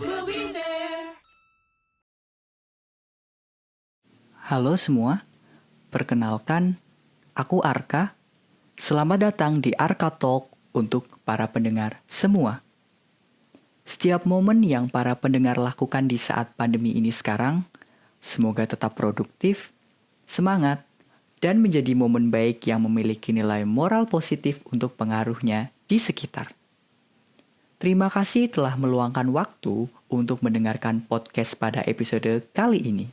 We'll be there. Halo semua, perkenalkan, aku Arka. Selamat datang di Arka Talk untuk para pendengar semua. Setiap momen yang para pendengar lakukan di saat pandemi ini sekarang, semoga tetap produktif, semangat, dan menjadi momen baik yang memiliki nilai moral positif untuk pengaruhnya di sekitar. Terima kasih telah meluangkan waktu untuk mendengarkan podcast pada episode kali ini.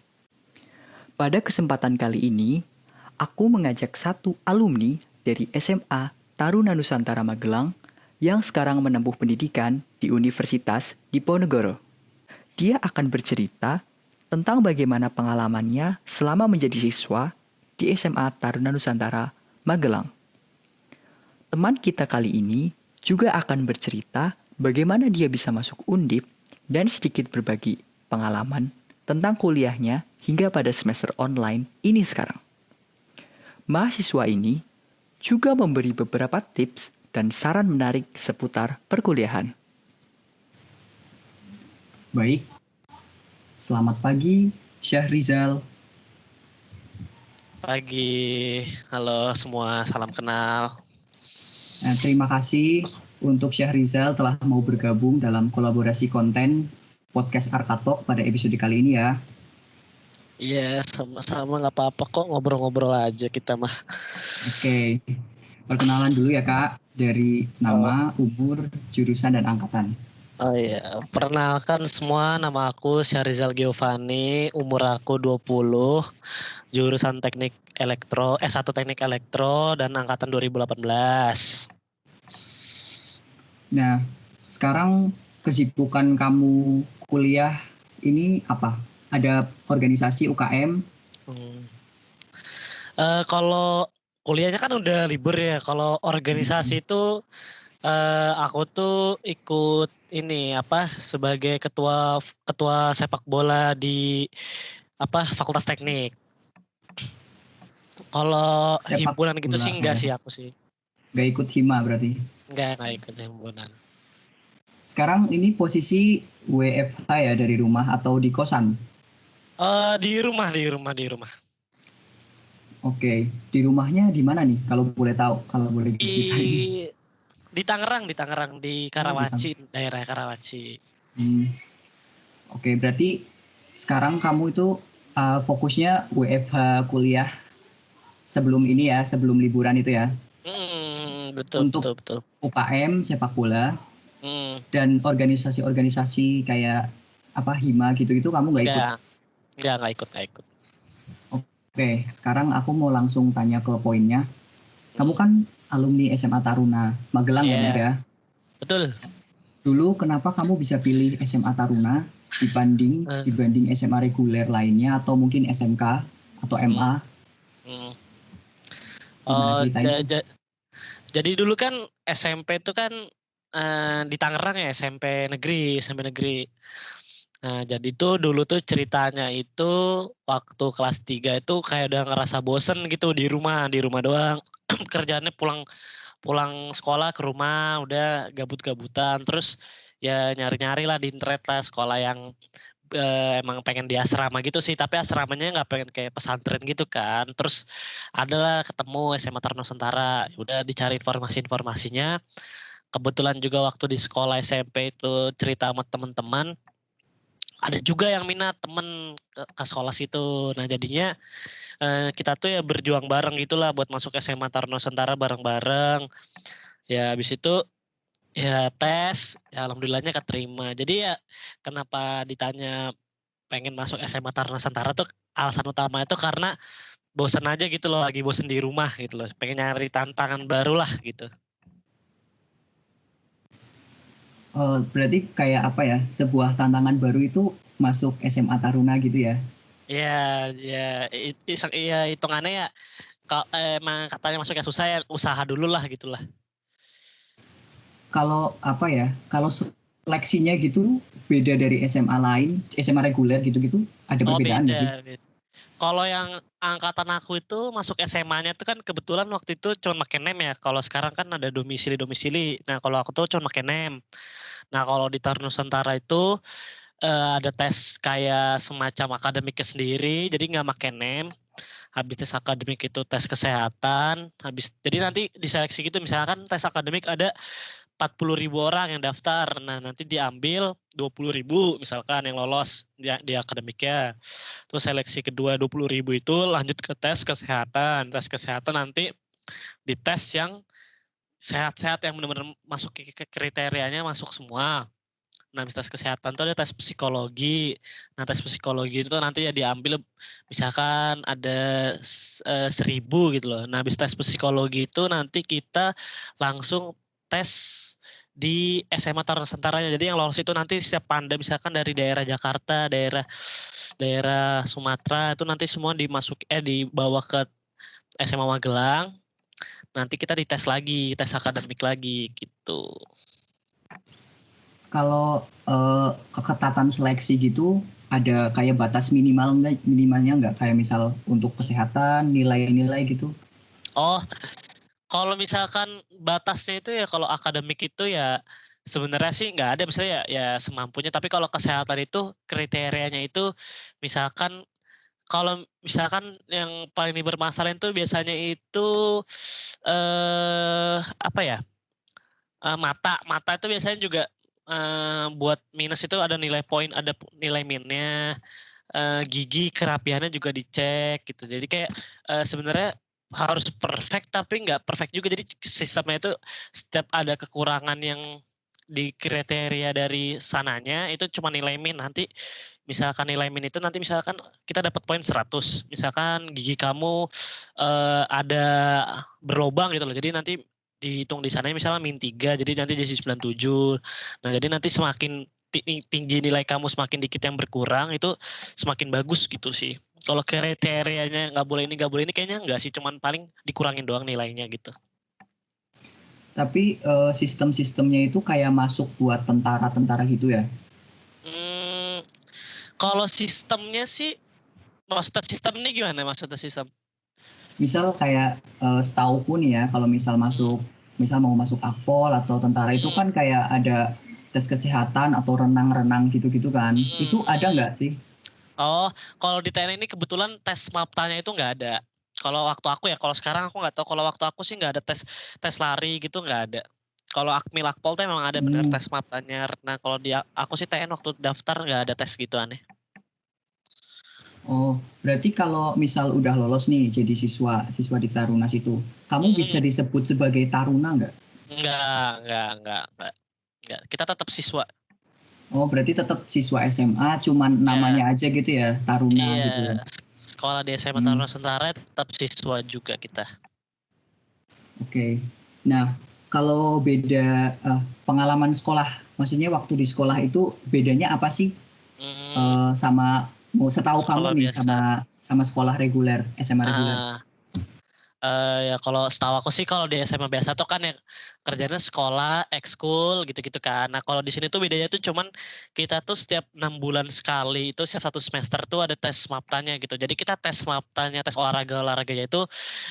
Pada kesempatan kali ini, aku mengajak satu alumni dari SMA Taruna Nusantara Magelang yang sekarang menempuh pendidikan di Universitas Diponegoro. Dia akan bercerita tentang bagaimana pengalamannya selama menjadi siswa di SMA Taruna Nusantara Magelang. Teman kita kali ini juga akan bercerita bagaimana dia bisa masuk Undip dan sedikit berbagi pengalaman tentang kuliahnya hingga pada semester online ini sekarang. Mahasiswa ini juga memberi beberapa tips dan saran menarik seputar perkuliahan. Baik, selamat pagi Syahrizal. Pagi, halo semua, salam kenal. Nah, terima kasih untuk Syahrizal telah mau bergabung dalam kolaborasi konten podcast Arkatok pada episode kali ini ya. Iya, sama-sama nggak apa-apa kok, ngobrol-ngobrol aja kita mah. Oke, perkenalan dulu ya Kak, dari nama, umur, jurusan, dan angkatan. Oh iya, perkenalkan semua, nama aku Syahrizal Giovanni, umur aku 20, jurusan teknik elektro, S1 teknik elektro, dan angkatan 2018. Nah, sekarang kesibukan kamu kuliah ini apa? Ada organisasi UKM? Kalau kuliahnya kan udah libur ya, kalau organisasi itu aku tuh ikut ini sebagai ketua sepak bola di Fakultas Teknik. Kalau Sepak himpunan gitu bola sih enggak ya. sih aku sih. Gak ikut hima berarti? Enggak ikut himpunan. Sekarang ini posisi WFH ya, dari rumah atau di kosan? Di rumah. Oke, di rumahnya di mana nih kalau boleh tahu, kalau boleh diceritain? Di Tangerang, di Oh, di Karawaci, daerah Karawaci. Oke, berarti sekarang kamu itu fokusnya WFH kuliah sebelum ini ya, sebelum liburan itu ya, Betul. untuk UKM sepak bola dan organisasi-organisasi kayak apa hima gitu-gitu kamu nggak ikut? Nggak ikut. Oke, sekarang aku mau langsung tanya ke poinnya. Kamu kan alumni SMA Taruna Magelang ya, benar ya? Betul. Dulu kenapa kamu bisa pilih SMA Taruna dibanding SMA reguler lainnya atau mungkin SMK atau MA? Gimana ceritanya? Jadi dulu kan SMP itu kan di Tangerang ya, SMP negeri. Nah, jadi tuh dulu tuh ceritanya itu waktu kelas 3 itu kayak udah ngerasa bosen gitu di rumah doang. Kerjaannya pulang sekolah ke rumah udah gabut-gabutan, terus ya nyari-nyari lah di internet lah sekolah yang emang pengen di asrama gitu sih, tapi asramanya nggak pengen kayak pesantren gitu kan. Terus adalah ketemu SMA Taruna Nusantara, udah dicari informasinya. Kebetulan juga waktu di sekolah SMP itu cerita sama teman-teman, ada juga yang minat temen ke sekolah situ. Nah jadinya kita tuh ya berjuang bareng gitulah buat masuk SMA Taruna Nusantara bareng-bareng. Ya habis itu ya tes, ya alhamdulillahnya keterima. Jadi ya kenapa ditanya pengen masuk SMA Taruna Nusantara tuh alasan utama itu karena bosen aja gitu loh, lagi bosen di rumah gitu loh. Pengen nyari tantangan baru lah gitu. Berarti kayak apa ya, sebuah tantangan baru itu masuk SMA Taruna gitu ya? Iya hitungannya ya kalau emang katanya masuknya susah ya usaha dulu lah gitulah. Kalau apa ya, kalau seleksinya gitu beda dari SMA lain, SMA reguler gitu-gitu, ada perbedaan nggak sih? Beda. Kalau yang angkatan aku itu masuk SMA-nya tuh kan kebetulan waktu itu cuma pakai NEM ya, kalau sekarang kan ada domisili-domisili. Nah, kalau aku tuh cuma pakai NEM. Nah, kalau di Taruna Nusantara itu, ada tes kayak semacam akademiknya sendiri, jadi nggak pakai NEM. Habis tes akademik itu tes kesehatan, jadi nanti diseleksi gitu, misalkan tes akademik ada 40.000 orang yang daftar. Nah, nanti diambil 20.000 misalkan yang lolos di akademiknya. Terus seleksi kedua 20.000 itu lanjut ke tes kesehatan. Tes kesehatan nanti dites yang sehat-sehat yang benar-benar masuk ke kriterianya masuk semua. Nah, habis tes kesehatan tuh ada tes psikologi. Nah, tes psikologi itu nanti ya diambil misalkan ada 1.000 gitu loh. Nah, habis tes psikologi itu nanti kita langsung tes di SMA Taruna Nusantaranya. Jadi yang lolos itu nanti setiap Panda misalkan dari daerah Jakarta, daerah daerah Sumatera itu nanti semua dibawa ke SMA Magelang. Nanti kita dites lagi, tes akademik lagi gitu. Kalau keketatan seleksi gitu ada kayak batas minimalnya nggak? Kayak misal untuk kesehatan, nilai-nilai gitu? Oh, kalau misalkan batasnya itu ya kalau akademik itu ya sebenarnya sih nggak ada, misalnya ya semampunya, tapi kalau kesehatan itu kriterianya itu misalkan kalau misalkan yang paling bermasalah itu biasanya itu, apa ya, mata itu biasanya juga, buat minus itu ada nilai poin, ada nilai minnya. Gigi kerapiannya juga dicek gitu. Jadi kayak, sebenarnya harus perfect tapi nggak perfect juga. Jadi sistemnya itu setiap ada kekurangan yang di kriteria dari sananya itu cuma nilai min. Nanti misalkan nilai min itu nanti misalkan kita dapat poin 100, misalkan gigi kamu, ada berlobang gitu loh. Jadi nanti dihitung di sananya misalnya -3, jadi nanti jadi 97. Nah, jadi nanti semakin tinggi nilai kamu, semakin dikit yang berkurang, itu semakin bagus gitu sih. Kalau kriterianya nggak boleh ini, nggak boleh ini, kayaknya nggak sih, cuman paling dikurangin doang nilainya gitu. Tapi sistem-sistemnya itu kayak masuk buat tentara-tentara gitu ya? Mmm, kalau sistemnya sih, maksudnya sistem ini gimana maksudnya sistem? Misal kayak setauku nih ya, kalau misal mau masuk Akpol atau tentara itu Mhm, kan kayak ada tes kesehatan atau renang-renang gitu-gitu kan. mhm, Itu ada mhm. nggak sih? Oh, kalau di TNI ini kebetulan tes MAPTA-nya itu nggak ada. Kalau waktu aku ya, kalau sekarang aku nggak tahu, kalau waktu aku sih nggak ada tes tes lari gitu, nggak ada. Kalau Akmil Akpol tuh emang ada bener Hmm. tes MAPTA-nya. Nah, kalau aku sih TN waktu daftar nggak ada tes gitu, aneh. Oh, berarti kalau misal udah lolos nih jadi siswa di Tarunas itu, kamu bisa Mhm. disebut sebagai taruna nggak? Enggak, kita tetap siswa. Oh, berarti tetap siswa SMA, cuman Ya, namanya aja gitu ya, taruna iya, gitu. sekolah di SMA Hmm, Taruna Nusantara tetap siswa juga kita. oke. Nah, kalau beda pengalaman sekolah, maksudnya waktu di sekolah itu bedanya apa sih Mmm, sama mau setahu sekolah kamu nih biasa. sama sama sekolah reguler, SMA reguler? Heeh. Ya kalau setahu aku sih kalau di SMA biasa tuh kan yang kerjanya sekolah, ekskul gitu-gitu kan. Nah, kalau di sini tuh bedanya tuh cuman kita tuh setiap 6 bulan sekali itu setiap 1 semester tuh ada tes MAPTA-nya gitu. Jadi kita tes MAPTA-nya, tes olahraganya itu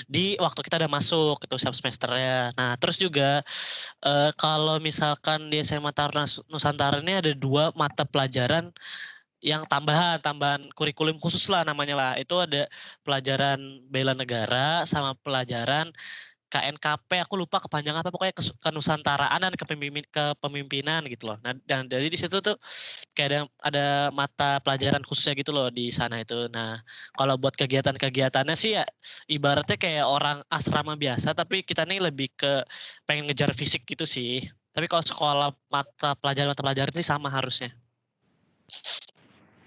di waktu kita udah masuk gitu setiap semesternya. Nah, terus juga, kalau misalkan di SMA Taruna Nusantara ini ada 2 mata pelajaran yang tambahan kurikulum khusus lah namanya lah. Itu ada pelajaran bela negara sama pelajaran KNKP, aku lupa kepanjangan apa, pokoknya kenusantaraan dan kepemimpinan gitu loh. Nah, dan dari di situ tuh kayak ada mata pelajaran khususnya gitu loh di sana itu. Nah, kalau buat kegiatan-kegiatannya sih ya ibaratnya kayak orang asrama biasa, tapi kita nih lebih ke pengen ngejar fisik gitu sih. Tapi kalau sekolah mata pelajaran sih sama harusnya.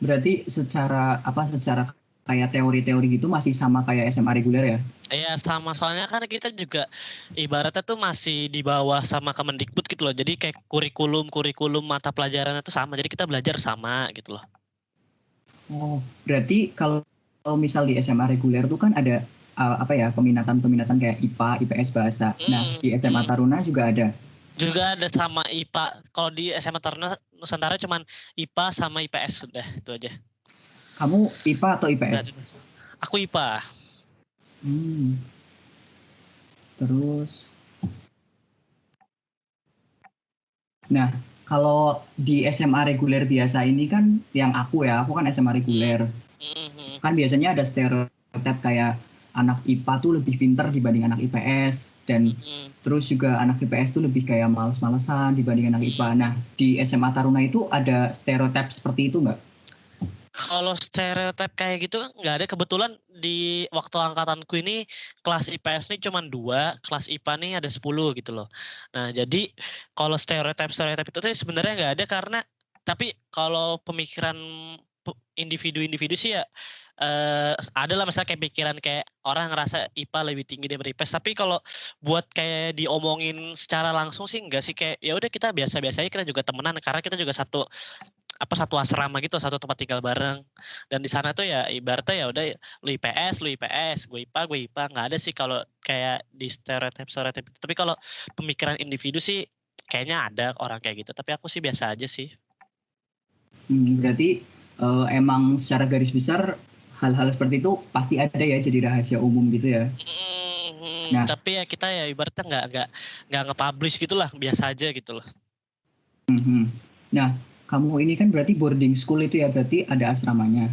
Berarti secara kayak teori-teori gitu masih sama kayak SMA reguler ya? Iya sama, soalnya kan kita juga ibaratnya tuh masih di bawah sama Kemendikbud gitu loh. Jadi kayak kurikulum mata pelajarannya tuh sama. Jadi kita belajar sama gitu loh. Oh, berarti kalau misal di SMA reguler tuh kan ada apa ya peminatan-peminatan kayak IPA, IPS bahasa. Nah, Mhm, di SMA mhm. Taruna juga ada. Juga ada sama IPA. Kalau di SMA Taruna Nusantara cuman IPA sama IPS, udah itu aja. Kamu IPA atau Nggak IPS? ada. Aku IPA. Hmm. Terus, nah kalau di SMA reguler biasa ini kan, yang aku kan SMA Hmm. reguler. Hmm. Kan biasanya ada stereotip kayak anak IPA tuh lebih pinter dibanding anak IPS, dan Hmm. terus juga anak IPS tuh lebih kayak males-malesan dibanding anak IPA. Nah, di SMA Taruna itu ada stereotip seperti itu nggak? Kalau stereotip kayak gitu kan nggak ada. Kebetulan di waktu angkatanku ini kelas IPS ini cuma 2, kelas IPA nih ada 10 gitu loh. Nah jadi kalau stereotip itu tuh sebenarnya nggak ada, karena tapi kalau pemikiran individu-individu sih ya ada lah, misalnya kayak pikiran kayak orang ngerasa IPA lebih tinggi daripada IPS. Tapi kalau buat kayak diomongin secara langsung sih enggak sih, kayak ya udah kita biasa-biasa aja, kita juga temenan karena kita juga satu asrama gitu, satu tempat tinggal bareng. Dan di sana tuh ya ibaratnya ya udah, lu IPS, gue IPA, gue IPA. Nggak ada sih kalau kayak di stereotip itu. Tapi kalau pemikiran individu sih kayaknya ada orang kayak gitu. Tapi aku sih biasa aja sih. Berarti emang secara garis besar hal-hal seperti itu pasti ada ya, jadi rahasia umum gitu ya. Nah, Tapi ya kita ya ibaratnya nggak nge-publish gitulah, biasa aja gitu loh. mhm. Nah, kamu ini kan berarti boarding school itu ya, berarti ada asramanya.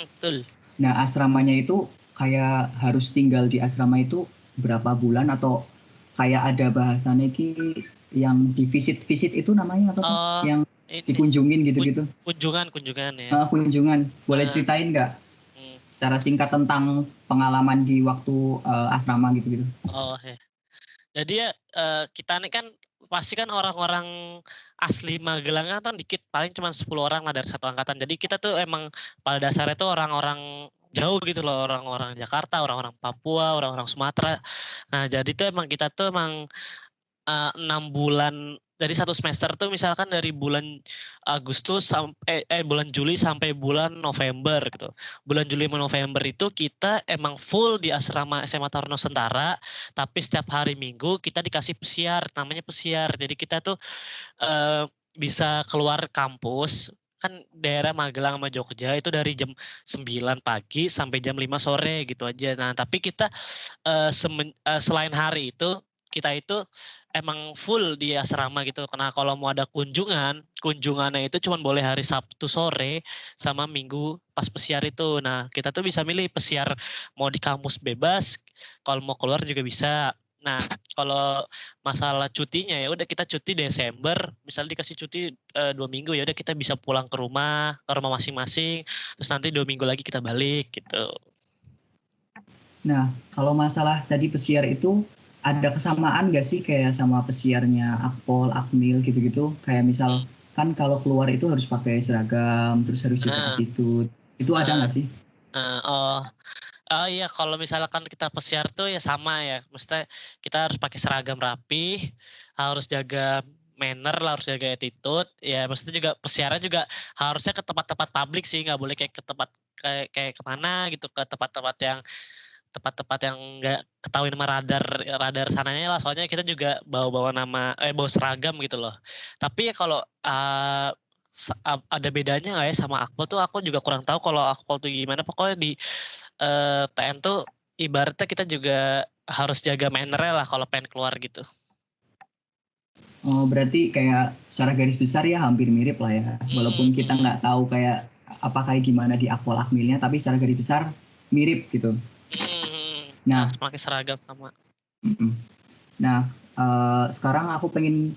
Betul. Nah, asramanya itu kayak harus tinggal di asrama itu berapa bulan, atau kayak ada bahasannya ki yang di visit-visit itu namanya apa tuh? Oh, Yang ini dikunjungin gitu-gitu. kunjungan ya. Kunjungan. Boleh Eh, ceritain nggak hmm. secara singkat tentang pengalaman di waktu asrama gitu-gitu? Oh ya. Jadi ya kita nih kan pasti kan orang-orang asli Magelang kan dikit, paling cuma 10 orang lah dari satu angkatan. Jadi kita tuh emang pada dasarnya tuh orang-orang jauh gitu loh, orang-orang Jakarta, orang-orang Papua, orang-orang Sumatera. Nah jadi tuh emang kita tuh emang 6 bulan, jadi satu semester tuh misalkan dari bulan Agustus sampai bulan Juli sampai bulan November gitu. Bulan Juli sama November itu kita emang full di asrama SMA Taruna Nusantara, tapi setiap hari Minggu kita dikasih pesiar, namanya pesiar. Jadi kita tuh bisa keluar kampus, kan daerah Magelang sama Jogja itu dari jam 9 pagi sampai jam 5 sore gitu aja. Nah, tapi kita selain hari itu, kita itu emang full di asrama gitu. Karena kalau mau ada kunjungannya itu cuma boleh hari Sabtu sore sama Minggu pas pesiar itu. Nah, kita tuh bisa milih pesiar mau di kampus bebas, kalau mau keluar juga bisa. Nah, kalau masalah cutinya ya udah kita cuti Desember, misalnya dikasih cuti 2 minggu, ya udah kita bisa pulang ke rumah masing-masing, terus nanti 2 minggu lagi kita balik gitu. Nah, kalau masalah tadi pesiar itu ada kesamaan nggak sih kayak sama pesiarnya Akpol, Akmil gitu-gitu? Kayak misal kan kalau keluar itu harus pakai seragam, terus harus jaga Nah, attitude. Itu ada nah, nggak sih? oh. Oh iya, kalau misalkan kita pesiar tuh ya sama ya, maksudnya kita harus pakai seragam rapi, harus jaga manner lah, harus jaga attitude, ya maksudnya juga pesiarnya juga harusnya ke tempat-tempat publik sih, nggak boleh kayak ke tempat kayak kayak kemana gitu, ke tempat-tempat yang nggak ketahuin sama radar radar sananya lah, soalnya kita juga bawa-bawa bawa seragam gitu loh. Tapi ya kalau, ada bedanya nggak ya sama Akpol tuh, aku juga kurang tahu kalau Akpol tuh gimana, pokoknya di TN tuh ibaratnya kita juga harus jaga manner-nya lah kalau pengen keluar gitu. Oh, berarti kayak secara garis besar ya hampir mirip lah ya. Walaupun kita Mhm. nggak tahu kayak apa kayak gimana di Akpol Akmilnya, tapi secara garis besar mirip gitu. Nah, Harus pakai seragam sama. mm-mm. Nah, sekarang aku pengen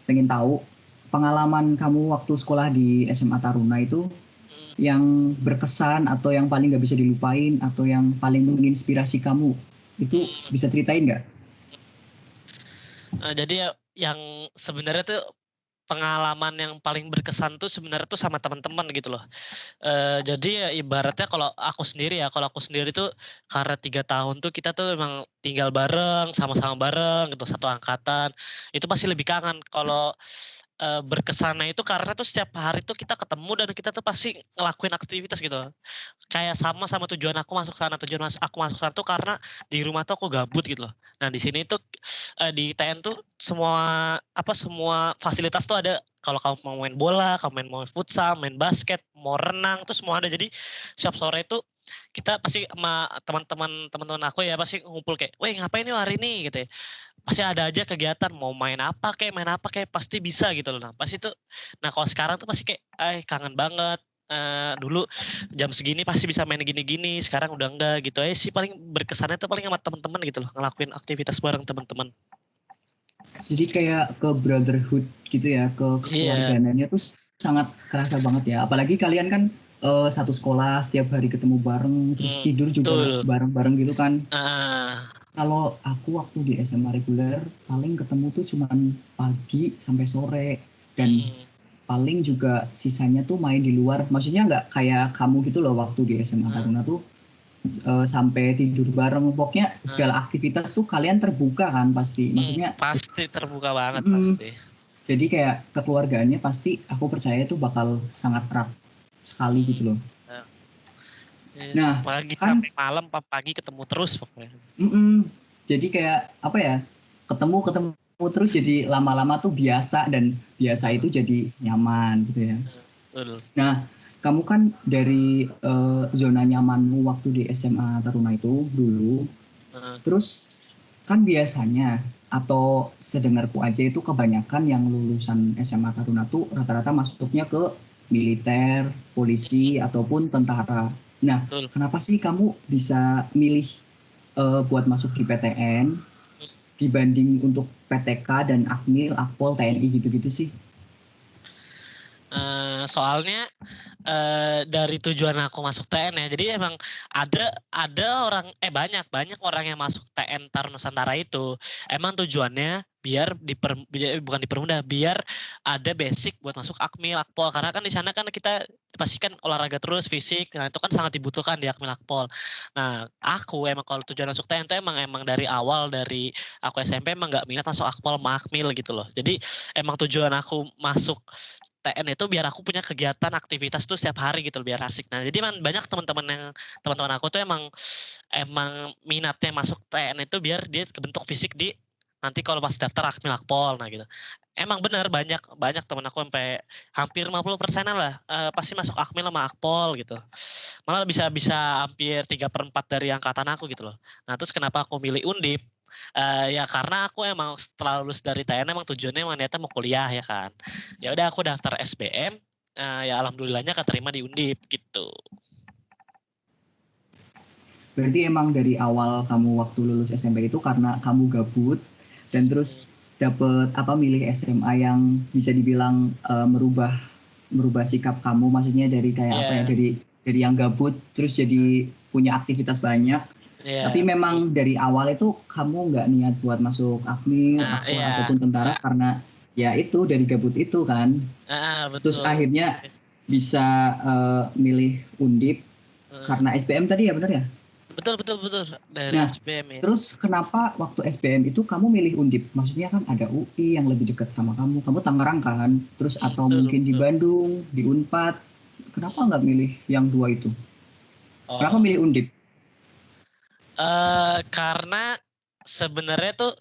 pengen tahu pengalaman kamu waktu sekolah di SMA Taruna itu Mhm. yang berkesan atau yang paling nggak bisa dilupain atau yang paling menginspirasi kamu, itu Mmm. bisa ceritain nggak? Jadi ya yang sebenarnya tuh pengalaman yang paling berkesan tuh sebenarnya tuh sama teman-teman gitu loh. Jadi ya ibaratnya kalau aku sendiri tuh karena 3 tahun tuh kita tuh emang tinggal bareng, sama-sama bareng gitu, satu angkatan, itu pasti lebih kangen. Kalau berkesannya itu karena tuh setiap hari tuh kita ketemu dan kita tuh pasti ngelakuin aktivitas gitu. Kayak sama tujuan aku masuk sana, aku masuk sana tuh karena di rumah tuh aku gabut gitu loh. Nah di sini tuh, di TN tuh semua fasilitas tuh ada. Kalau kamu mau main bola, kamu mau main futsal, main basket, mau renang, tuh semua ada. Jadi setiap sore itu kita pasti sama teman-teman aku ya pasti ngumpul kayak, "Weh ngapain yuk hari ini?" Gitu ya. Pasti ada aja kegiatan, mau main apa kayak pasti bisa gitu loh. Nah pas itu kalau sekarang tuh pasti kayak, kangen banget, dulu jam segini pasti bisa main gini-gini, sekarang udah enggak gitu aja sih paling berkesannya tuh paling sama temen-temen gitu loh, ngelakuin aktivitas bareng temen-temen. Jadi kayak ke brotherhood gitu ya, ke Iya, kekeluargaannya tuh sangat kerasa banget ya. Apalagi kalian kan satu sekolah, setiap hari ketemu bareng, terus tidur juga betul, bareng-bareng gitu kan. heeh, Kalau aku waktu di SMA reguler paling ketemu tuh cuman pagi sampai sore, dan mhm, paling juga sisanya tuh main di luar. Maksudnya nggak kayak kamu gitu loh waktu di SMA heeh Taruna tuh sampai tidur bareng. Pokoknya heeh, segala aktivitas tuh kalian terbuka kan pasti. Maksudnya pasti terbuka banget mm, pasti, jadi kayak kekeluargaannya pasti aku percaya itu bakal sangat erat sekali mhm, gitu loh. iya, iya, Nah, pagi kan sampai malam, pagi ketemu terus pokoknya. jadi kayak apa ya? Ketemu ketemu terus jadi lama-lama tuh biasa, dan biasa Heeh, itu jadi nyaman gitu ya. betul, Nah, kamu kan dari zona nyamanmu waktu di SMA Taruna itu dulu, heeh, terus kan biasanya atau sedengarku aja itu kebanyakan yang lulusan SMA Taruna tuh rata-rata masuknya ke militer, polisi ataupun tentara. Nah, betul. kenapa sih kamu bisa milih buat masuk di PTN dibanding untuk PTK dan Akmil, Akpol, TNI gitu-gitu sih? Soalnya, dari tujuan aku masuk TN ya, jadi emang ada orang banyak banyak orang yang masuk TN Taruna Nusantara itu, emang tujuannya bukan dipermudah, biar ada basic buat masuk Akmil, Akpol, karena kan di sana kan kita pasti kan olahraga terus, fisik, nah itu kan sangat dibutuhkan di Akmil, Akpol. Nah, aku emang kalau tujuan masuk TN tuh emang dari awal, dari aku SMP emang nggak minat masuk Akpol sama Akmil gitu loh. Jadi emang tujuan aku masuk TN itu biar aku punya kegiatan aktivitas tuh setiap hari gitu biar asik. Nah, jadi emang banyak teman-teman aku tuh emang emang minatnya masuk TN itu biar dia kebentuk fisik di nanti kalau pas daftar Akmil Akpol nah gitu. Emang benar banyak banyak teman aku sampai hampir 50%-an lah pasti masuk Akmil sama Akpol gitu. Malah bisa bisa hampir 3/4 dari angkatan aku gitu loh. Nah, terus kenapa aku milih Undip, ya karena aku emang setelah lulus dari TN emang tujuannya emang niatnya mau kuliah ya kan. Ya udah aku daftar SBM, ya alhamdulillahnya keterima di Undip gitu. Berarti emang dari awal kamu waktu lulus SMP itu karena kamu gabut, dan Mhm, terus dapet apa, milih SMA yang bisa dibilang merubah merubah sikap kamu, maksudnya dari kayak apa ya, iya dari yang gabut terus jadi punya aktivitas banyak. Tapi iya betul. memang dari awal itu kamu nggak niat buat masuk Akmil, Nah Akpol iya, ataupun tentara Kak, karena ya itu dari gabut itu kan. Terus betul. akhirnya bisa milih Undip Heeh, karena SBM tadi ya, benar ya? betul betul betul dari Nah, SBM ya. terus kenapa waktu SBM itu kamu milih Undip? Maksudnya kan ada UI yang lebih dekat sama kamu. Kamu Tangerang kan? Terus atau Betul mungkin di betul. Bandung, di Unpad. Kenapa Mhm. nggak milih yang dua itu? Kenapa Oh, milih Undip? karena sebenarnya tuh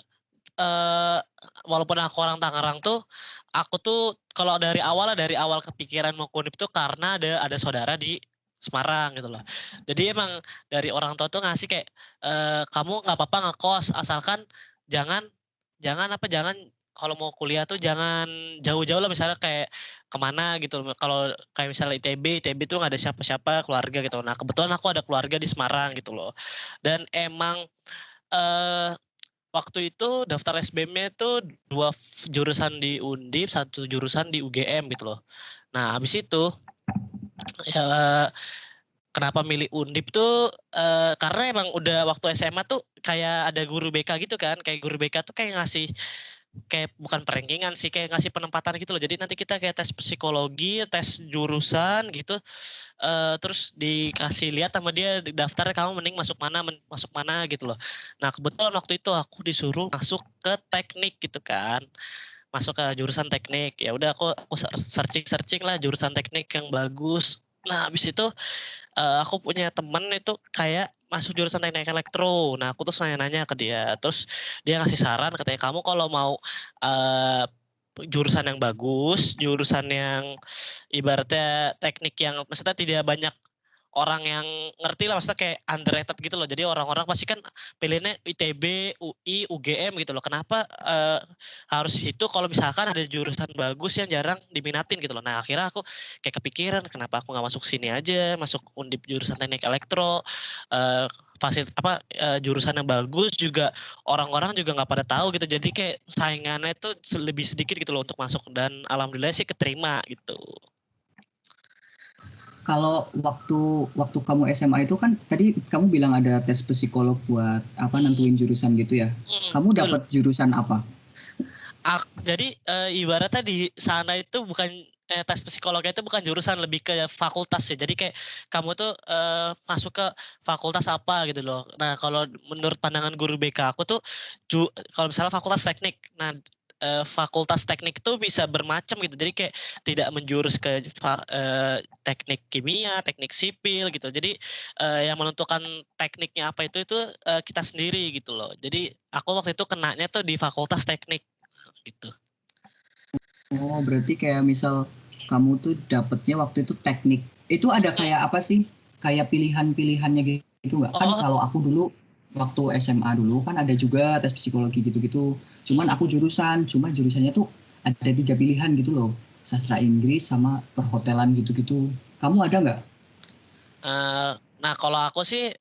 Eee, walaupun aku orang Tangerang tuh, aku tuh kalau dari awal kepikiran mau ke Undip tuh karena ada saudara di Semarang gitu loh. Jadi emang dari orang tua tuh ngasih kayak, "Kamu nggak apa-apa ngekos asalkan jangan jangan apa, jangan kalau mau kuliah tuh jangan jauh-jauh lah misalnya kayak kemana gitu loh. Kalau kayak misalnya ITB tuh nggak ada siapa-siapa keluarga gitu. Nah kebetulan aku ada keluarga di Semarang gitu loh. Dan emang, eee waktu itu daftar SBM-nya itu 2 jurusan di Undip, 1 jurusan di UGM gitu loh. Nah habis itu, eee, kenapa milih Undip tuh, karena emang udah waktu SMA tuh kayak ada guru BK gitu kan, kayak guru BK tuh kayak ngasih kayak bukan per-ranking-an sih, kayak ngasih penempatan gitu loh. Jadi nanti kita kayak tes psikologi, tes jurusan gitu, terus dikasih lihat sama dia di daftar kamu mending masuk mana gitu loh. Nah kebetulan waktu itu aku disuruh masuk ke teknik gitu kan, masuk ke jurusan teknik. Ya udah aku searching lah jurusan teknik yang bagus. Nah, habis itu aku punya temen itu kayak masuk jurusan teknik elektro. Nah, aku terus nanya-nanya ke dia. Terus dia ngasih saran katanya, "Kamu kalau mau eee, jurusan yang bagus, jurusan yang ibaratnya teknik yang maksudnya tidak banyak orang yang ngerti lah, maksudnya kayak underrated gitu loh. Jadi orang-orang pasti kan pilihnya ITB, UI, UGM gitu loh. Kenapa, harus itu kalau misalkan ada jurusan bagus yang jarang diminatin gitu loh. Nah, akhirnya aku kayak kepikiran kenapa aku nggak masuk sini aja, masuk Undip jurusan teknik elektro, jurusan yang bagus juga orang-orang juga nggak pada tahu gitu. Jadi kayak saingannya itu lebih sedikit gitu loh untuk masuk dan alhamdulillah sih keterima gitu. Kalau waktu kamu SMA itu kan tadi kamu bilang ada tes psikolog buat apa nentuin jurusan gitu ya. Kamu Betul. dapat jurusan apa? Jadi, ibaratnya di sana itu bukan tes psikologi itu bukan jurusan, lebih ke fakultas ya. Jadi kayak kamu tuh, masuk ke fakultas apa gitu loh. Nah, kalau menurut pandangan guru BK aku tuh kalau misalnya fakultas teknik. Nah, fakultas teknik itu bisa bermacam gitu. Jadi kayak tidak menjurus ke teknik kimia, teknik sipil gitu. Jadi, yang menentukan tekniknya apa itu, kita sendiri gitu loh. Jadi aku waktu itu kenanya tuh di fakultas teknik. Gitu. Oh, berarti kayak misal kamu tuh dapetnya waktu itu teknik. Itu ada kayak apa sih? Kayak pilihan-pilihannya gitu nggak? Kan Oh, kalau aku dulu waktu SMA dulu kan ada juga tes psikologi gitu-gitu. Cuman aku cuma jurusannya tuh ada 3 pilihan gitu loh. Sastra Inggris sama perhotelan gitu-gitu. Kamu ada nggak? nah kalau aku sih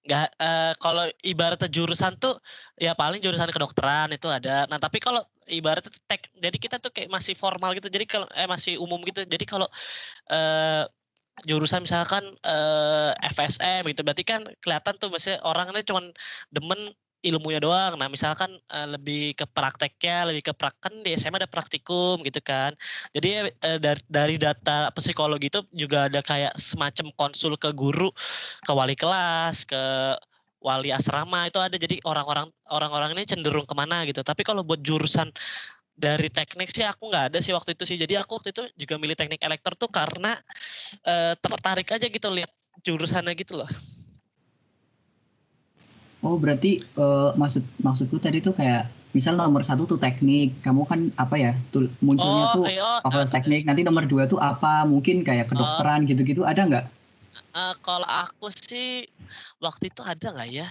nggak kalau ibaratnya jurusan tuh ya paling jurusan kedokteran itu ada. Nah tapi kalau ibaratnya jadi kita tuh kayak masih formal gitu, jadi kalau masih umum gitu. Jadi kalau, eee, jurusan misalkan, FSM gitu, berarti kan kelihatan tuh maksudnya orang ini cuman demen ilmunya doang. Nah misalkan, lebih ke prakteknya, lebih ke kan di SMA ada praktikum gitu kan. Jadi, dari data psikologi itu juga ada kayak semacam konsul ke guru, ke wali kelas, ke wali asrama itu ada. Jadi orang-orang ini cenderung ke mana gitu. Tapi kalau buat jurusan dari teknik sih aku nggak ada sih waktu itu sih. Jadi aku waktu itu juga milih teknik elektro tuh karena tertarik aja gitu lihat jurusannya gitu loh. Oh, berarti maksudku tadi tuh kayak misal nomor satu tuh teknik, kamu kan apa ya, tuh munculnya Oh, tuh fakultas teknik, nanti nomor dua tuh apa, mungkin kayak oh, kedokteran gitu-gitu, ada nggak? kalau aku sih waktu itu ada nggak ya?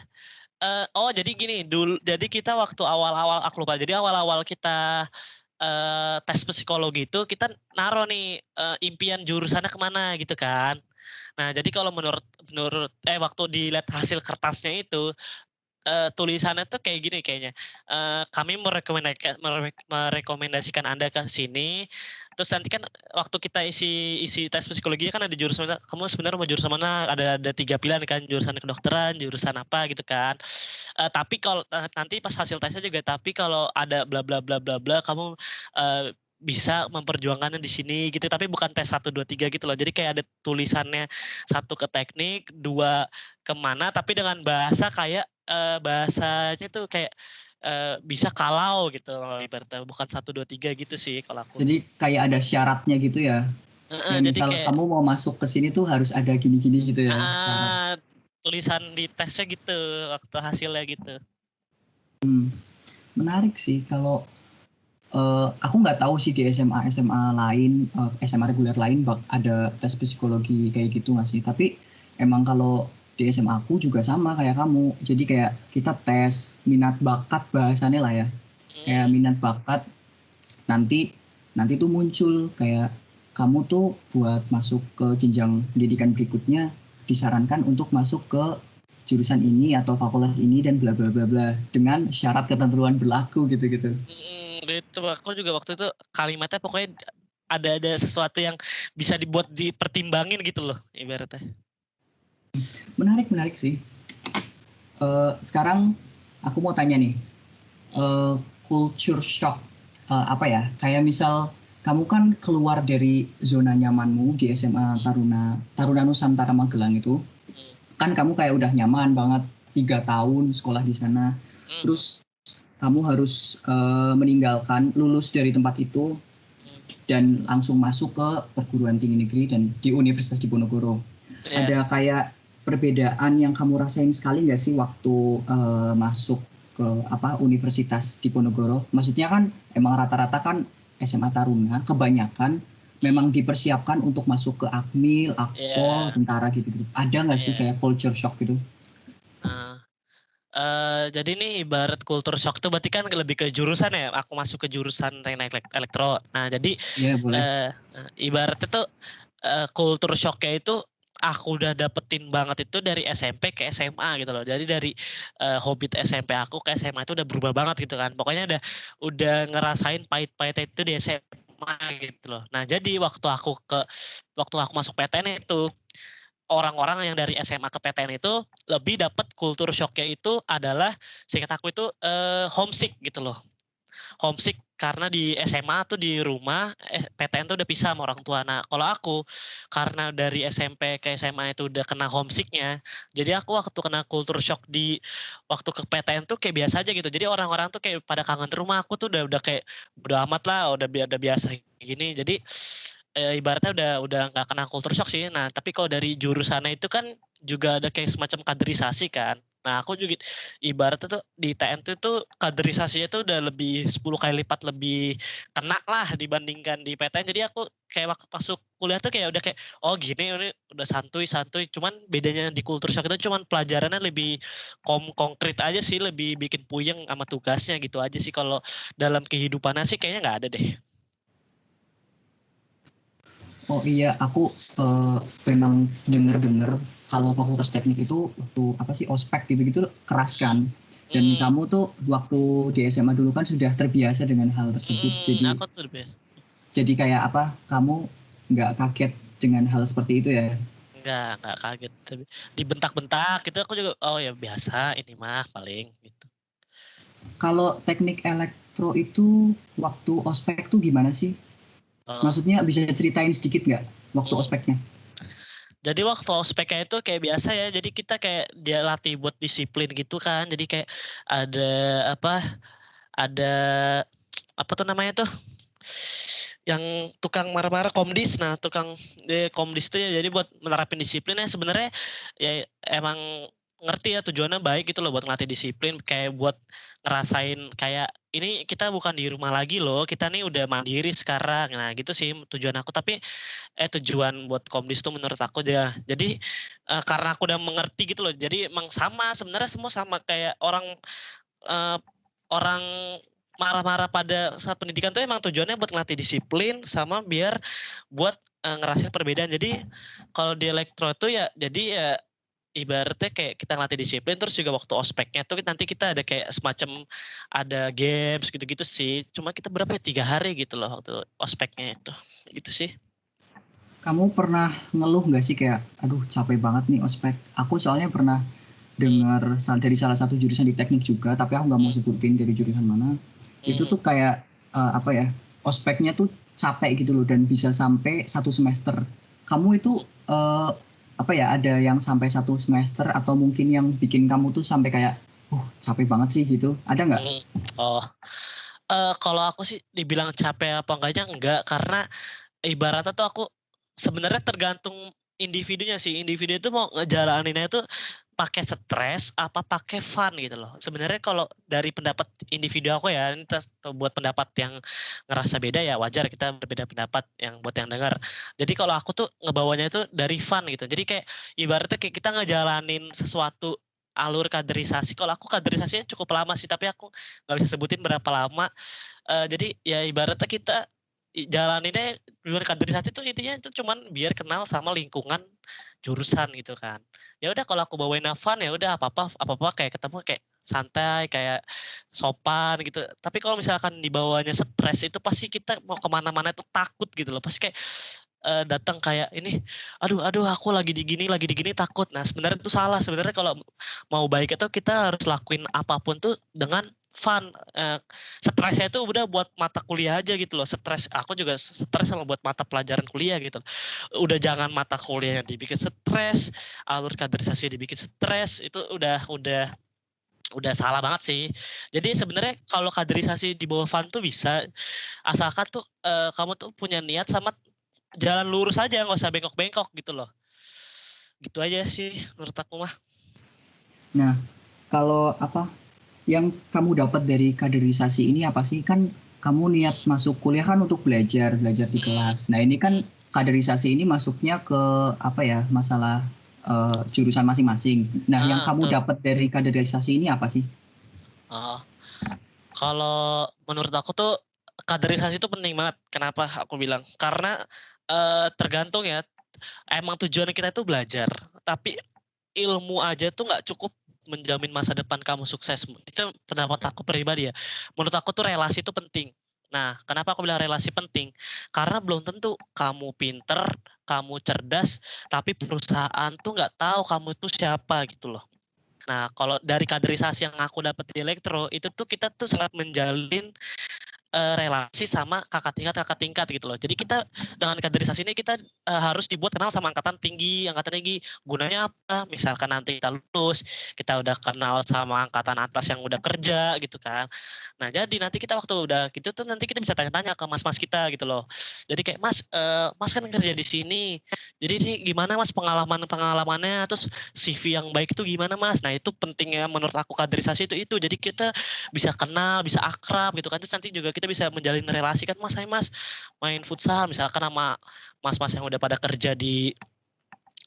Jadi gini, jadi kita waktu awal-awal aku lupa, jadi awal-awal kita, tes psikologi itu kita naruh nih, impian jurusannya kemana gitu kan. Nah jadi kalau menurut menurut waktu dilihat hasil kertasnya itu, tulisannya tuh kayak gini kayaknya, kami merekomendasikan Anda ke sini, terus nanti kan waktu kita isi isi tes psikologinya kan ada jurusan kamu sebenarnya mau jurusan mana, ada 3 pilihan kan, jurusan kedokteran, jurusan apa gitu kan. Tapi kalau nanti pas hasil tesnya juga, tapi kalau ada bla bla bla bla bla, kamu, bisa memperjuangkannya di sini gitu, tapi bukan tes 1, 2, 3 gitu loh. Jadi kayak ada tulisannya, satu ke teknik, 2 ke mana, tapi dengan bahasa kayak bahasanya tuh kayak, bisa kalau gitu ibaratnya, bukan 1, 2, 3 gitu sih kalau aku. Jadi kayak ada syaratnya gitu ya, Heeh, kayak jadi misal kayak kamu mau masuk ke sini tuh harus ada gini-gini gitu ya, syarat. heeh, tulisan di tesnya gitu, waktu hasilnya gitu. Menarik sih kalau aku nggak tahu sih di SMA lain, SMA reguler lain ada tes psikologi kayak gitu nggak sih. Tapi emang kalau di SMA aku juga sama kayak kamu. Jadi kayak kita tes minat bakat bahasannya lah ya. Kayak Mmm, minat bakat nanti nanti tuh muncul kayak kamu tuh buat masuk ke jenjang pendidikan berikutnya disarankan untuk masuk ke jurusan ini atau fakultas ini dan bla bla bla bla dengan syarat ketentuan berlaku gitu-gitu. itu aku juga waktu itu kalimatnya pokoknya ada sesuatu yang bisa dibuat dipertimbangin gitu loh ibaratnya. Menarik menarik sih. Sekarang aku mau tanya nih, eh, culture shock apa ya? Kayak misal kamu kan keluar dari zona nyamanmu di SMA Taruna Taruna Nusantara Magelang itu, Mhm, kan kamu kayak udah nyaman banget 3 tahun sekolah di sana. mhm, Terus kamu harus meninggalkan lulus dari tempat itu dan langsung masuk ke perguruan tinggi negeri dan di Universitas Diponegoro. Iya. Ada kayak perbedaan yang kamu rasain sekali nggak sih waktu masuk ke Universitas Diponegoro? Maksudnya kan emang rata-rata kan SMA Taruna kebanyakan memang dipersiapkan untuk masuk ke Akmil, Akpol, Iya. tentara gitu. Ada nggak sih Iya. kayak culture shock gitu? Nah, jadi ini ibarat culture shock tuh berarti kan lebih ke jurusan ya. Aku masuk ke jurusan teknik elektro. Nah, jadi Iya boleh. ibaratnya tuh culture shocknya itu aku udah dapetin banget itu dari SMP ke SMA gitu loh. Jadi dari hobbit SMP aku ke SMA itu udah berubah banget gitu kan. Pokoknya udah ngerasain pahit-pahitnya itu di SMA gitu loh. Nah, jadi waktu aku masuk PTN itu orang-orang yang dari SMA ke PTN itu lebih dapat kultur shock-nya itu adalah seingat aku itu homesick gitu loh. Homesick karena di SMA tuh di rumah, PTN tuh udah pisah sama orang tua. Nah, kalau aku karena dari SMP ke SMA itu udah kena homesick-nya, jadi aku waktu kena kultur shock di waktu ke PTN tuh kayak biasa aja gitu. Jadi orang-orang tuh kayak pada kangen rumah, aku tuh udah kayak bodo amat lah, udah biasa gini. Jadi ibaratnya udah nggak kena culture shock sih. Nah, tapi kalau dari jurusannya itu kan juga ada kayak semacam kaderisasi kan. Nah, aku juga ibaratnya tuh di TN tuh kaderisasinya tuh udah lebih 10 kali lipat lebih kena lah dibandingkan di PTN. Jadi aku kayak waktu masuk kuliah tuh kayak udah kayak, oh gini ini udah santuy-santuy. Cuman bedanya di culture shock itu cuman pelajarannya lebih konkret aja sih, lebih bikin puyeng sama tugasnya gitu aja sih. Kalau dalam kehidupannya sih kayaknya nggak ada deh. Oh iya, aku memang dengar kalau fakultas teknik itu waktu ospek gitu-gitu keras kan. Dan Hmm. kamu tuh waktu di SMA dulu kan sudah terbiasa dengan hal tersebut. Aku tuh Jadi kayak kamu nggak kaget dengan hal seperti itu ya? enggak kaget. Tapi dibentak-bentak gitu aku juga, oh ya biasa ini mah paling gitu. Kalau teknik elektro itu waktu ospek tuh gimana sih? Oh. Maksudnya bisa ceritain sedikit nggak waktu Hmm. ospeknya? Jadi waktu ospeknya itu kayak biasa ya, jadi kita kayak dia latih buat disiplin gitu kan. Jadi kayak ada ada apa tuh namanya tuh, yang tukang marah-marah komdis. Nah, komdis tuh ya jadi buat menerapin disiplin ya sebenarnya ya emang ngerti ya tujuannya baik gitu loh buat ngelatih disiplin, kayak buat ngerasain kayak, ini kita bukan di rumah lagi loh, kita nih udah mandiri sekarang. Nah, gitu sih tujuan aku. Tapi tujuan buat komdis tuh menurut aku jadi, karena aku udah mengerti gitu loh, jadi emang sama sebenarnya semua sama kayak eee, orang marah-marah pada saat pendidikan tuh emang tujuannya buat ngelatih disiplin sama biar buat, ngerasain perbedaan. Jadi kalau di elektro itu ya jadi ya ibaratnya kayak kita ngelatih disiplin, terus juga waktu ospeknya tuh nanti kita ada kayak semacam ada games gitu-gitu sih. Cuma kita berapa ya, 3 hari gitu loh waktu ospeknya itu, gitu sih. Kamu pernah ngeluh nggak sih kayak, aduh capek banget nih ospek. Aku soalnya pernah Mmm. dengar dari salah satu jurusan di teknik juga, tapi aku nggak mau Mmm. sebutin dari jurusan mana. Itu Mmm. tuh kayak ospeknya tuh capek gitu loh dan bisa sampai 1 semester. Kamu itu ada yang sampai 1 semester atau mungkin yang bikin kamu tuh sampai kayak, capek banget sih gitu. Ada nggak? Mhm. Oh, kalau aku sih dibilang capek apa enggaknya enggak, karena ibaratnya tuh aku sebenarnya tergantung individunya sih. Individu itu mau ngejalaninnya itu pakai stres apa pakai fun gitu loh. Sebenarnya kalau dari pendapat individu aku ya, ini buat pendapat yang ngerasa beda ya wajar, kita berbeda pendapat yang buat yang dengar. Jadi kalau aku tuh ngebawanya itu dari fun gitu. Jadi kayak ibaratnya kayak kita ngejalanin sesuatu alur kaderisasi. Kalau aku kaderisasinya cukup lama sih, tapi aku nggak bisa sebutin berapa lama. Jadi ya ibaratnya kita jalaninnya dunia kaderisasi itu intinya itu cuman biar kenal sama lingkungan jurusan gitu kan. Ya udah kalau aku bawain fun ya udah apa-apa kayak ketemu kayak santai, kayak sopan gitu. Tapi kalau misalkan dibawanya stres itu pasti kita mau kemana mana tuh takut gitu loh. Pasti kayak, datang kayak ini, "Aduh aduh aku lagi di gini takut." Nah sebenarnya itu salah, sebenarnya kalau mau baik itu kita harus lakuin apapun tuh dengan fun, stresnya itu udah buat mata kuliah aja gitu loh, aku juga stres sama buat mata pelajaran kuliah gitu. Udah jangan mata kuliahnya dibikin stres, alur kaderisasi dibikin stres, itu udah udah salah banget sih. Jadi sebenarnya kalau kaderisasi di bawah FAN tuh bisa, asalkan tuh kamu tuh punya niat sama jalan lurus aja, nggak usah bengkok-bengkok gitu loh. Gitu aja sih menurut aku mah. Nah, kalau apa yang kamu dapat dari kaderisasi ini apa sih? Kan kamu niat masuk kuliah kan untuk belajar, belajar di Hmm, kelas. Nah, ini kan hmm, kaderisasi ini masuknya ke apa ya? Masalah jurusan masing-masing. Nah, yang kamu betul. dapat dari kaderisasi ini apa sih? Oh, kalau menurut aku tuh kaderisasi itu penting banget. Kenapa aku bilang? Karena tergantung ya. Emang tujuan kita itu belajar, tapi ilmu aja tuh nggak cukup menjamin masa depan kamu sukses. Itu pendapat aku pribadi ya. Menurut aku tuh relasi itu penting. Nah, kenapa aku bilang relasi penting? Karena belum tentu kamu pinter, kamu cerdas, tapi perusahaan tuh nggak tahu kamu tuh siapa gitu loh. Nah, kalau dari kaderisasi yang aku dapat di elektro, itu tuh kita tuh sangat menjalin relasi sama kakak tingkat gitu loh. Jadi kita dengan kaderisasi ini kita harus dibuat kenal sama angkatan tinggi. Gunanya apa? Misalkan nanti kita lulus, kita udah kenal sama angkatan atas yang udah kerja gitu kan. Nah, jadi nanti kita waktu udah gitu tuh nanti kita bisa tanya-tanya ke mas-mas kita gitu loh. Jadi kayak Mas, Mas kan kerja di sini. Jadi ini gimana Mas pengalamannya, terus CV yang baik itu gimana Mas? Nah, itu pentingnya menurut aku kaderisasi itu. Jadi kita bisa kenal, bisa akrab gitu kan. Terus nanti juga kita bisa menjalin relasi kan, Mas, saya Mas main futsal misalkan sama mas-mas yang udah pada kerja di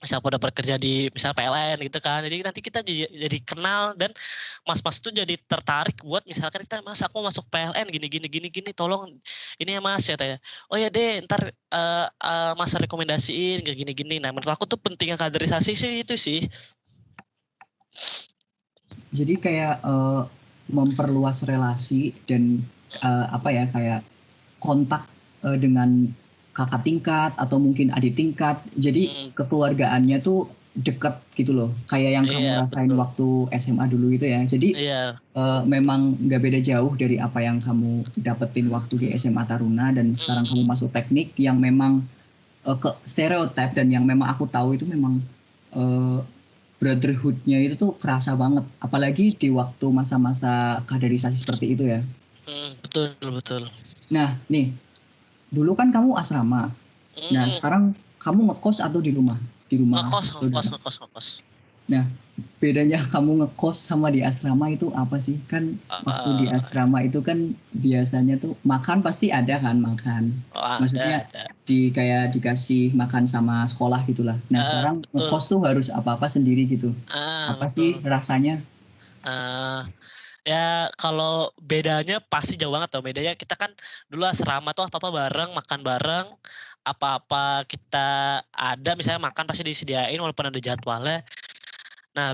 misal pada bekerja di misal PLN gitu kan. Jadi nanti kita jadi kenal dan mas-mas tuh jadi tertarik buat misalkan kita Mas aku masuk PLN gini tolong ini ya Mas ya tanya. Oh ya deh ntar Mas rekomendasiin kayak gini. Nah menurut aku tuh pentingnya kaderisasi sih itu sih. Jadi kayak memperluas relasi dan apa ya kayak kontak dengan kakak tingkat atau mungkin adik tingkat. Jadi Hmm, kekeluargaannya tuh deket gitu loh. Kayak yang kamu iya rasain betul. waktu SMA dulu gitu ya. Jadi Iya. memang nggak beda jauh dari apa yang kamu dapetin waktu di SMA Taruna dan Hmm, sekarang kamu hmm, masuk teknik yang memang ke stereotip dan yang memang aku tahu itu memang eh, brotherhood-nya itu tuh kerasa banget. Apalagi di waktu masa-masa kaderisasi seperti itu ya. betul betul. Nah, nih, dulu kan kamu asrama. Hmm, Nah, hmm. sekarang kamu ngekos atau di rumah? Di rumah Ngekos ngekos saudara. ngekos ngekos. Nah, bedanya kamu ngekos sama di asrama itu apa sih? Kan waktu di Eee, asrama itu kan biasanya tuh makan pasti ada kan makan. Maksudnya ada. kayak dikasih makan sama sekolah gitulah. Nah, sekarang Betul. ngekos tuh harus apa-apa sendiri gitu. Apa sih Betul. rasanya? Eee, ya kalau bedanya pasti jauh banget tuh, bedanya kita kan dulu asrama tuh apa-apa bareng, makan bareng, apa-apa kita ada misalnya makan pasti disediain walaupun ada jadwalnya. Nah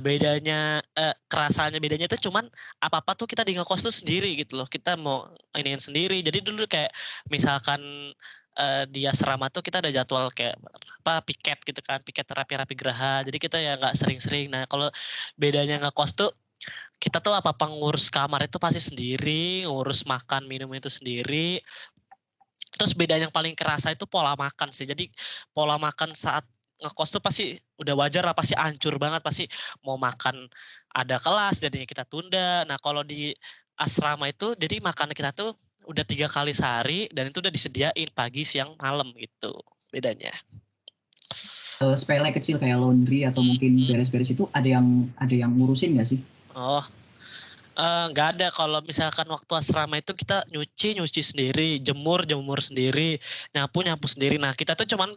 kerasanya bedanya tuh cuman apa-apa tuh kita di ngekos tuh sendiri gitu loh, kita mau iniin sendiri. Jadi dulu kayak misalkan, di asrama tuh kita ada jadwal kayak apa, piket gitu kan, piket rapi-rapi geraha, jadi kita ya nggak sering-sering. Nah kalau bedanya ngekos tuh kita tuh apa-apa ngurus kamar itu pasti sendiri, ngurus makan minum itu sendiri. Terus beda yang paling kerasa itu pola makan sih. Jadi pola makan saat ngekos tuh pasti udah wajar lah, pasti hancur banget, pasti mau makan ada kelas jadinya kita tunda. Nah kalau di asrama itu jadi makan kita tuh udah 3 kali sehari dan itu udah disediain pagi, siang, malam gitu bedanya. Sepele kecil kayak laundry atau Mhm, mungkin mhm. beres-beres itu ada yang ngurusin nggak sih? Oh. Nggak ada kalau misalkan waktu asrama itu kita nyuci sendiri, jemur sendiri, nyapu sendiri. Nah kita tuh cuman,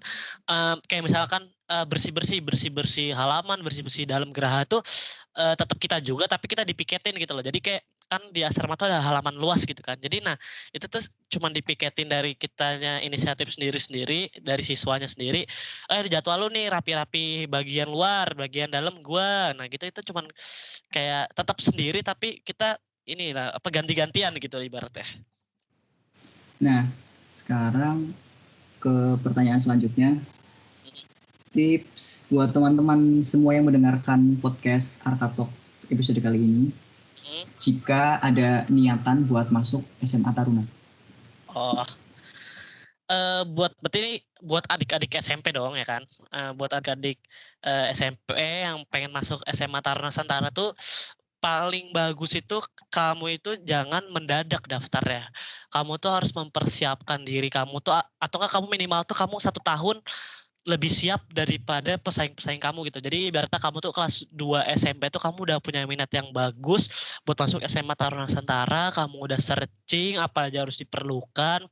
kayak misalkan, bersih-bersih halaman, bersih-bersih dalam geraha tuh, tetep kita juga tapi kita dipiketin gitu loh. Jadi kayak kan di asrama tuh ada halaman luas gitu kan. Jadi nah itu tuh cuman dipiketin dari kitanya inisiatif sendiri-sendiri, dari siswanya sendiri, jadwal lu nih rapi-rapi bagian luar, bagian dalam gua. Nah gitu itu cuman kayak tetap sendiri tapi kita inilah, apa, ganti-gantian gitu ibaratnya. Nah, sekarang ke pertanyaan selanjutnya. Mhm, Tips buat teman-teman semua yang mendengarkan podcast Arkatok episode kali ini, mhm. jika ada niatan buat masuk SMA Taruna. Oh, buat berarti ini buat adik-adik SMP dong ya kan? Buat adik-adik, SMP yang pengen masuk SMA Taruna Nusantara tuh paling bagus itu kamu itu jangan mendadak daftarnya. Kamu tuh harus mempersiapkan diri kamu tuh atau enggak kamu minimal tuh kamu 1 tahun lebih siap daripada pesaing-pesaing kamu gitu. Jadi ibaratnya kamu tuh kelas 2 SMP tuh kamu udah punya minat yang bagus buat masuk SMA Taruna Nusantara, kamu udah searching apa aja harus diperlukan,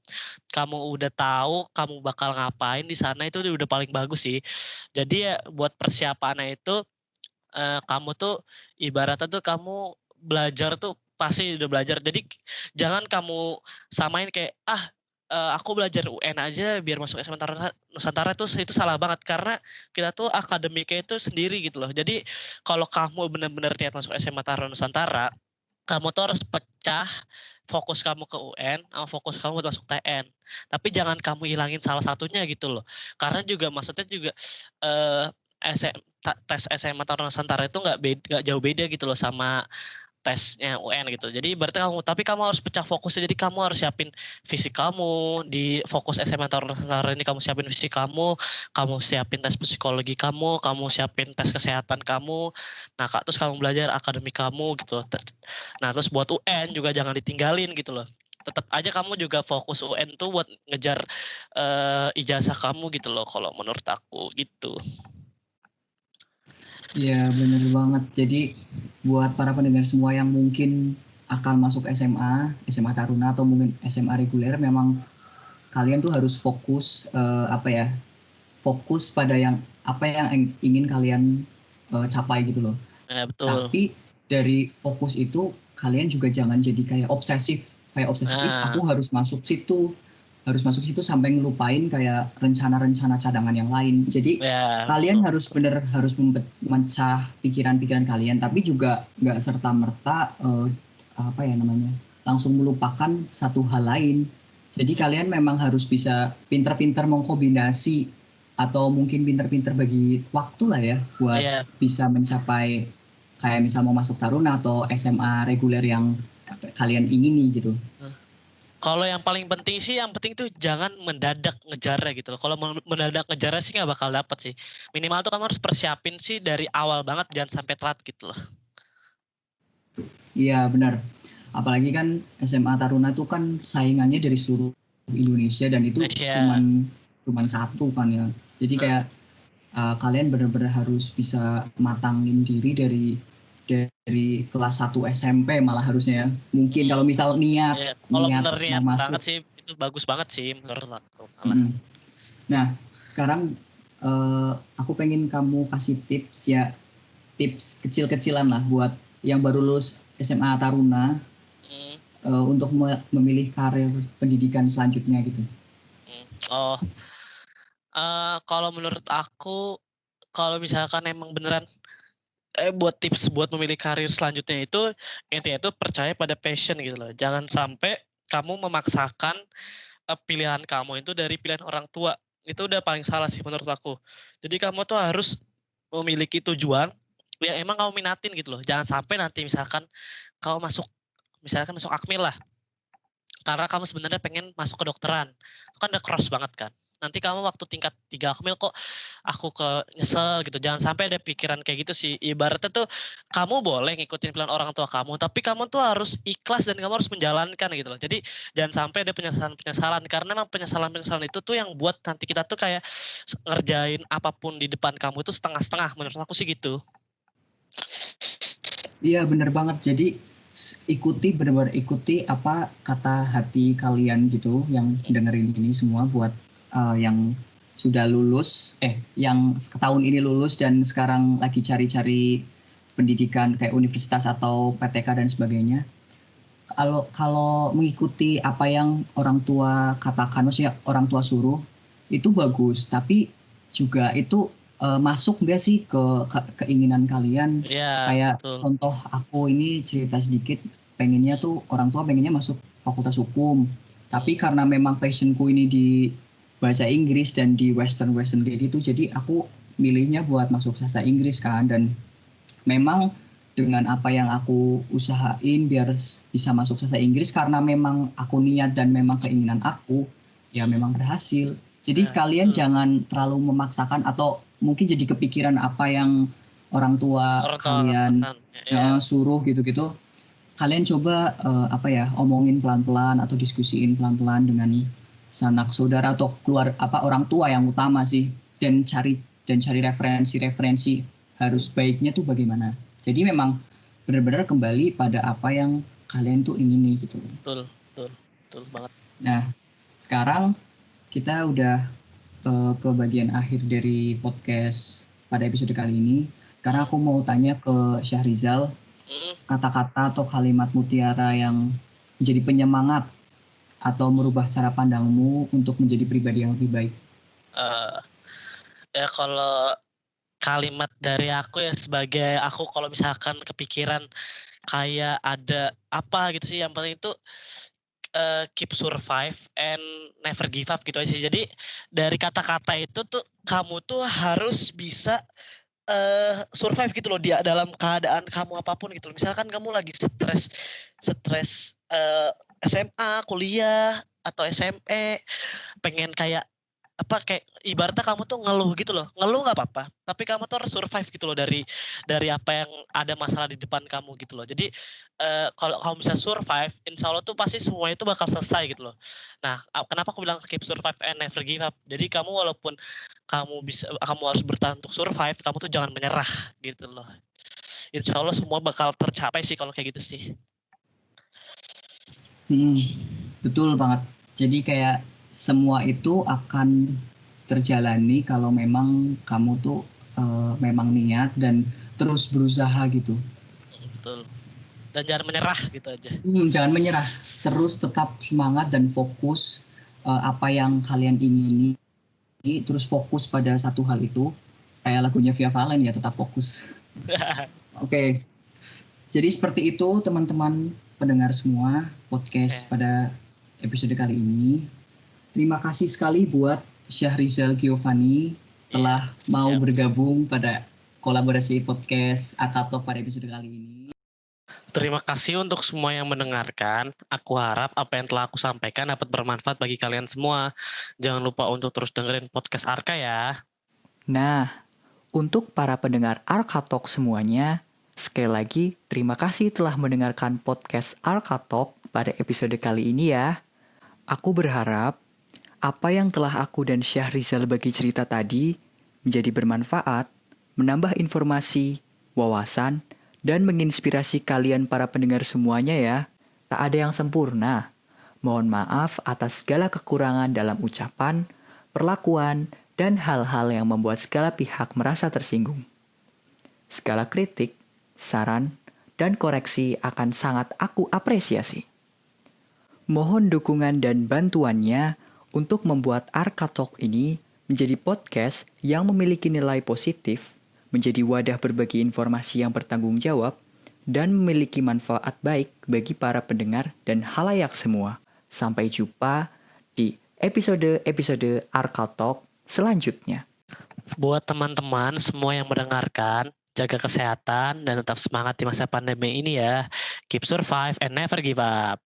kamu udah tahu kamu bakal ngapain di sana itu udah paling bagus sih. Jadi ya buat persiapannya itu kamu tuh ibaratnya tuh kamu belajar tuh pasti udah belajar. Jadi jangan kamu samain kayak, aku belajar UN aja biar masuk SMA Taruna Nusantara tuh itu salah banget. Karena kita tuh akademiknya itu sendiri gitu loh. Jadi kalau kamu benar-benar niat masuk SMA Taruna Nusantara, kamu tuh harus pecah fokus kamu ke UN sama fokus kamu buat masuk TN. Tapi jangan kamu hilangin salah satunya gitu loh. Karena juga maksudnya juga, eee, tes SMA Taruna Nusantara itu nggak jauh beda gitu loh sama tesnya UN gitu. Jadi berarti kamu harus pecah fokusnya, jadi kamu harus siapin fisik kamu, di fokus SMA Taruna Nusantara ini kamu siapin fisik kamu, kamu siapin tes psikologi kamu siapin tes kesehatan kamu, nah Kak, terus kamu belajar akademik kamu gitu loh. Nah terus buat UN juga jangan ditinggalin gitu loh. Tetap aja kamu juga fokus UN tuh buat ngejar, ijazah kamu gitu loh kalau menurut aku, gitu. Iya, bener banget. Jadi buat para pendengar semua yang mungkin akan masuk SMA, SMA Taruna atau mungkin SMA reguler, memang kalian tuh harus fokus apa ya? Fokus pada apa yang ingin kalian capai gitu loh. Ya betul. Tapi dari fokus itu kalian juga jangan jadi kayak obsesif. Kayak obsesif, Nah, aku harus masuk situ sampai ngelupain kayak rencana-rencana cadangan yang lain. Jadi ya kalian betul. harus memecah pikiran-pikiran kalian, tapi juga nggak serta merta apa ya namanya langsung melupakan satu hal lain. Jadi kalian memang harus bisa pinter-pinter mengkombinasi atau mungkin pinter-pinter bagi waktu lah ya buat Iya. bisa mencapai kayak misal mau masuk Taruna atau SMA reguler yang kalian ingini gitu. Kalau yang paling penting sih, yang penting tuh jangan mendadak ngejarnya gitu loh. Kalau mendadak ngejarnya sih nggak bakal dapet sih. Minimal tuh kamu harus persiapin sih dari awal banget, jangan sampai telat gitu loh. Iya benar. Apalagi kan SMA Taruna itu kan saingannya dari seluruh Indonesia dan itu Indonesia. cuman satu kan ya. Jadi kayak kalian benar-benar harus bisa matangin diri dari kelas 1 SMP malah harusnya ya. Mungkin kalau misal niat Iya, kalau niat bener mau niat banget masuk. sih, itu bagus banget sih menurut aku malah. Mm-mm. Nah, sekarang aku pengen kamu kasih tips ya, tips kecil-kecilan lah buat yang baru lulus SMA Taruna Mhm, untuk memilih karir pendidikan selanjutnya gitu. oh, kalau menurut aku, kalau misalkan emang beneran buat tips buat memilih karir selanjutnya itu, intinya itu percaya pada passion gitu loh. Jangan sampai kamu memaksakan, pilihan kamu itu dari pilihan orang tua. Itu udah paling salah sih menurut aku. Jadi kamu tuh harus memiliki tujuan yang emang kamu minatin gitu loh. Jangan sampai nanti kamu misalkan masuk Akmil lah, karena kamu sebenarnya pengen masuk kedokteran. Itu kan udah cross banget kan. Nanti kamu waktu tingkat 3 Akmil kok aku nyesel gitu. Jangan sampai ada pikiran kayak gitu sih. Ibaratnya tuh kamu boleh ngikutin pilihan orang tua kamu, tapi kamu tuh harus ikhlas dan kamu harus menjalankan gitu loh. Jadi jangan sampai ada penyesalan-penyesalan karena memang penyesalan-penyesalan itu tuh yang buat nanti kita tuh kayak ngerjain apapun di depan kamu itu setengah-setengah, menurut aku sih gitu. Iya bener banget. Jadi benar-benar ikuti apa kata hati kalian gitu yang dengerin ini semua buat yang sudah lulus, yang tahun ini lulus dan sekarang lagi cari-cari pendidikan kayak universitas atau PTK dan sebagainya. Kalau kalau mengikuti apa yang orang tua katakan, maksudnya orang tua suruh, itu bagus. Tapi juga itu masuk nggak sih keinginan kalian? Iya, Kayak betul. contoh aku ini cerita sedikit, pengennya tuh orang tua pengennya masuk fakultas hukum. Tapi karena memang passionku ini di bahasa Inggris dan di Western kayak gitu, jadi aku milihnya buat masuk sastra Inggris kan. Dan memang dengan apa yang aku usahain biar bisa masuk sastra Inggris karena memang aku niat dan memang keinginan aku, ya memang berhasil. Jadi Nah, kalian betul. jangan terlalu memaksakan atau mungkin jadi kepikiran apa yang orang tua Orang tua kalian kan. Ya. suruh gitu-gitu, kalian coba omongin pelan-pelan atau diskusiin pelan-pelan dengan sanak saudara atau orang tua yang utama sih, dan cari referensi harus baiknya tuh bagaimana. Jadi memang benar-benar kembali pada apa yang kalian tuh ingini gitu. Betul, betul, betul banget. Nah, sekarang kita udah ke bagian akhir dari podcast pada episode kali ini. Karena aku mau tanya ke Syahrizal, kata-kata atau kalimat mutiara yang menjadi penyemangat atau merubah cara pandangmu untuk menjadi pribadi yang lebih baik. Ya kalau kalimat dari aku ya, sebagai aku kalau misalkan kepikiran kayak ada apa gitu sih, yang penting itu keep survive and never give up gitu aja sih. Jadi dari kata-kata itu tuh kamu tuh harus bisa survive gitu loh dia dalam keadaan kamu apapun gitu loh. Misalkan kamu lagi stres SMA, kuliah atau SME, pengen kayak kayak ibaratnya kamu tuh ngeluh gitu loh. Ngeluh nggak apa-apa, tapi kamu tuh harus survive gitu loh dari apa yang ada masalah di depan kamu gitu loh. Jadi kalau kamu bisa survive, insya Allah tuh pasti semuanya itu bakal selesai gitu loh. Nah, kenapa aku bilang keep survive and never give up? Jadi kamu walaupun kamu harus bertahan untuk survive, kamu tuh jangan menyerah gitu loh. Insya Allah semua bakal tercapai sih kalau kayak gitu sih. Betul banget. Jadi kayak semua itu akan terjalani kalau memang kamu tuh memang niat dan terus berusaha gitu. Betul. Dan jangan menyerah gitu aja. Jangan menyerah, terus tetap semangat dan fokus apa yang kalian ingini, terus fokus pada satu hal itu. Kayak lagunya Via Valen ya, tetap fokus. Oke. Jadi seperti itu teman-teman pendengar semua podcast pada episode kali ini. Terima kasih sekali buat Syahrizal Giovanni telah mau bergabung pada kolaborasi podcast Akatok pada episode kali ini. Terima kasih untuk semua yang mendengarkan. Aku harap apa yang telah aku sampaikan dapat bermanfaat bagi kalian semua. Jangan lupa untuk terus dengerin podcast Arka ya. Nah, untuk para pendengar Arka Talk semuanya, sekali lagi terima kasih telah mendengarkan podcast Arka Talk pada episode kali ini ya. Aku berharap apa yang telah aku dan Syahrizal bagi cerita tadi menjadi bermanfaat, menambah informasi, wawasan, dan menginspirasi kalian para pendengar semuanya ya. Tak ada yang sempurna. Mohon maaf atas segala kekurangan dalam ucapan, perlakuan, dan hal-hal yang membuat segala pihak merasa tersinggung. Segala kritik, saran, dan koreksi akan sangat aku apresiasi. Mohon dukungan dan bantuannya untuk membuat Arka Talk ini menjadi podcast yang memiliki nilai positif, menjadi wadah berbagi informasi yang bertanggung jawab, dan memiliki manfaat baik bagi para pendengar dan halayak semua. Sampai jumpa di episode-episode Arka Talk selanjutnya. Buat teman-teman semua yang mendengarkan, jaga kesehatan dan tetap semangat di masa pandemi ini ya. Keep survive and never give up.